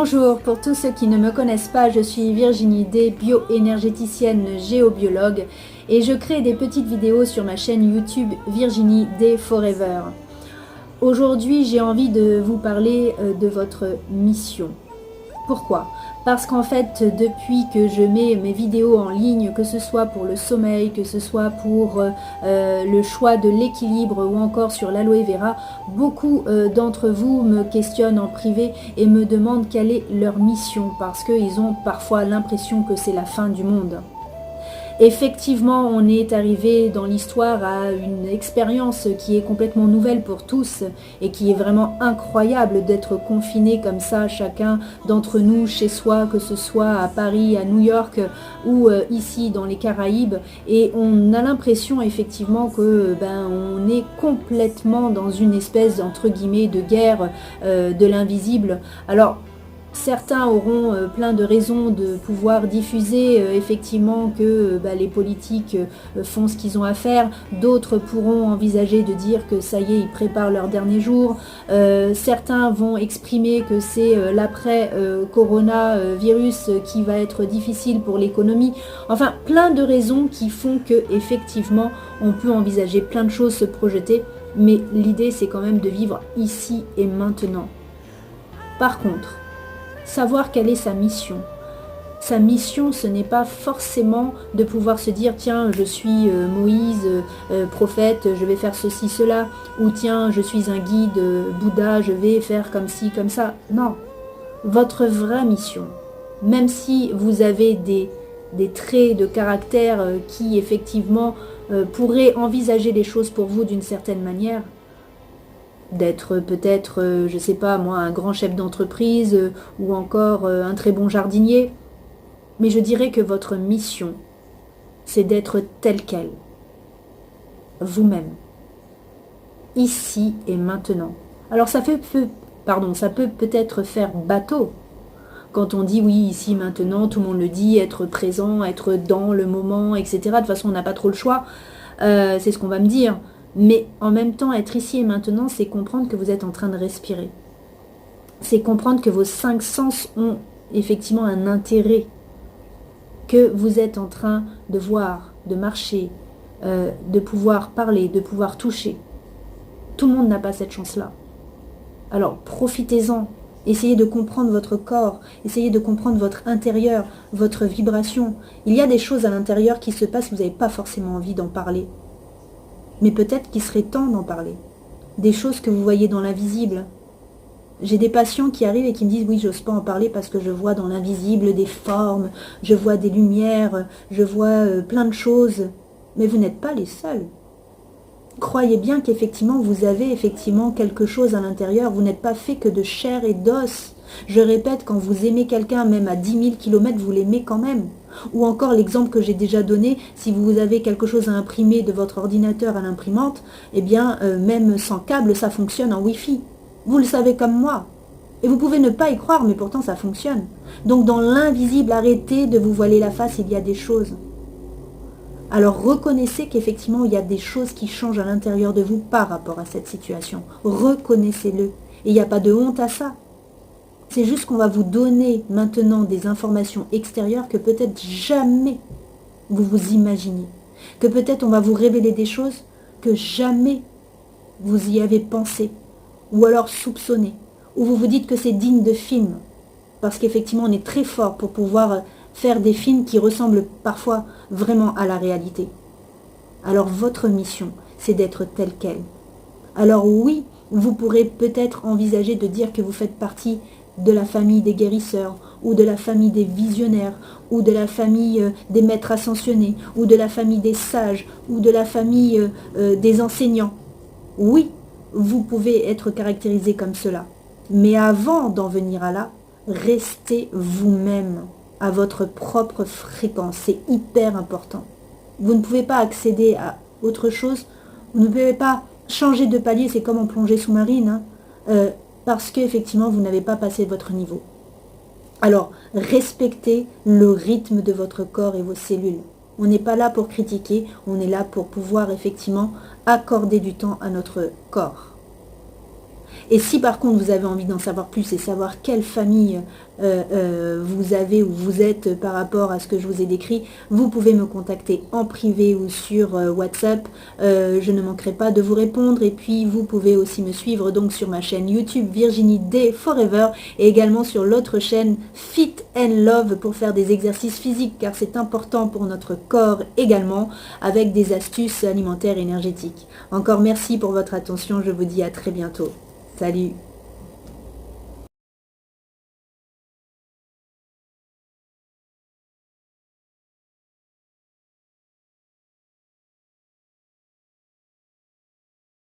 Bonjour, pour tous ceux qui ne me connaissent pas, je suis Virginie D, bioénergéticienne géobiologue et je crée des petites vidéos sur ma chaîne YouTube Virginie D Forever. Aujourd'hui, j'ai envie de vous parler de votre mission. Pourquoi ? Parce qu'en fait, depuis que je mets mes vidéos en ligne, que ce soit pour le sommeil, que ce soit pour le choix de l'équilibre ou encore sur l'aloe vera, beaucoup d'entre vous me questionnent en privé et me demandent quelle est leur mission parce qu'ils ont parfois l'impression que c'est la fin du monde. Effectivement, on est arrivé dans l'histoire à une expérience qui est complètement nouvelle pour tous et qui est vraiment incroyable d'être confiné comme ça, chacun d'entre nous chez soi, que ce soit à Paris, à New York ou ici dans les Caraïbes. Et on a l'impression effectivement que on est complètement dans une espèce entre guillemets de guerre de l'invisible. Alors, certains auront plein de raisons de pouvoir diffuser effectivement que les politiques font ce qu'ils ont à faire. D'autres pourront envisager de dire que ça y est, ils préparent leur dernier jour. Certains vont exprimer que c'est l'après-coronavirus qui va être difficile pour l'économie. Enfin, plein de raisons qui font que effectivement, on peut envisager plein de choses, se projeter. Mais l'idée, c'est quand même de vivre ici et maintenant. Par contre, savoir quelle est sa mission. Sa mission, ce n'est pas forcément de pouvoir se dire « Tiens, je suis Moïse, prophète, je vais faire ceci, cela » ou « Tiens, je suis un guide Bouddha, je vais faire comme ci, comme ça ». Non, votre vraie mission, même si vous avez des traits de caractère qui effectivement pourraient envisager les choses pour vous d'une certaine manière, d'être peut-être, je sais pas moi, un grand chef d'entreprise ou encore un très bon jardinier. Mais je dirais que votre mission, c'est d'être tel quel. Vous-même. Ici et maintenant. Alors ça peut peut-être faire bateau. Quand on dit oui, ici, maintenant, tout le monde le dit, être présent, être dans le moment, etc. De toute façon, on n'a pas trop le choix. C'est ce qu'on va me dire. Mais en même temps, être ici et maintenant, c'est comprendre que vous êtes en train de respirer. C'est comprendre que vos 5 sens ont effectivement un intérêt. Que vous êtes en train de voir, de marcher, de pouvoir parler, de pouvoir toucher. Tout le monde n'a pas cette chance-là. Alors profitez-en. Essayez de comprendre votre corps. Essayez de comprendre votre intérieur, votre vibration. Il y a des choses à l'intérieur qui se passent, vous n'avez pas forcément envie d'en parler. Mais peut-être qu'il serait temps d'en parler. Des choses que vous voyez dans l'invisible. J'ai des patients qui arrivent et qui me disent « Oui, j'ose pas en parler parce que je vois dans l'invisible des formes, je vois des lumières, je vois plein de choses. » Mais vous n'êtes pas les seuls. Croyez bien qu'effectivement, vous avez effectivement quelque chose à l'intérieur. Vous n'êtes pas fait que de chair et d'os. Je répète, quand vous aimez quelqu'un, même à 10 000 km, vous l'aimez quand même. Ou encore l'exemple que j'ai déjà donné, si vous avez quelque chose à imprimer de votre ordinateur à l'imprimante, eh bien, même sans câble, ça fonctionne en Wi-Fi. Vous le savez comme moi. Et vous pouvez ne pas y croire, mais pourtant ça fonctionne. Donc dans l'invisible, arrêtez de vous voiler la face, il y a des choses. Alors reconnaissez qu'effectivement, il y a des choses qui changent à l'intérieur de vous par rapport à cette situation. Reconnaissez-le. Et il n'y a pas de honte à ça. C'est juste qu'on va vous donner maintenant des informations extérieures que peut-être jamais vous vous imaginez. Que peut-être on va vous révéler des choses que jamais vous y avez pensé. Ou alors soupçonné. Ou vous vous dites que c'est digne de film. Parce qu'effectivement on est très fort pour pouvoir faire des films qui ressemblent parfois vraiment à la réalité. Alors votre mission, c'est d'être tel quel. Alors oui, vous pourrez peut-être envisager de dire que vous faites partie de la famille des guérisseurs, ou de la famille des visionnaires, ou de la famille des maîtres ascensionnés, ou de la famille des sages, ou de la famille des enseignants. Oui, vous pouvez être caractérisé comme cela. Mais avant d'en venir à là, restez vous-même à votre propre fréquence. C'est hyper important. Vous ne pouvez pas accéder à autre chose. Vous ne pouvez pas changer de palier. C'est comme en plongée sous-marine. Parce qu'effectivement, vous n'avez pas passé votre niveau. Alors, respectez le rythme de votre corps et vos cellules. On n'est pas là pour critiquer, on est là pour pouvoir effectivement accorder du temps à notre corps. Et si par contre vous avez envie d'en savoir plus et savoir quelle famille vous avez ou vous êtes par rapport à ce que je vous ai décrit, vous pouvez me contacter en privé ou sur WhatsApp. Je ne manquerai pas de vous répondre. Et puis vous pouvez aussi me suivre donc sur ma chaîne YouTube Virginie Day Forever et également sur l'autre chaîne Fit and Love pour faire des exercices physiques car c'est important pour notre corps également, avec des astuces alimentaires énergétiques. Encore merci pour votre attention, je vous dis à très bientôt. Salut!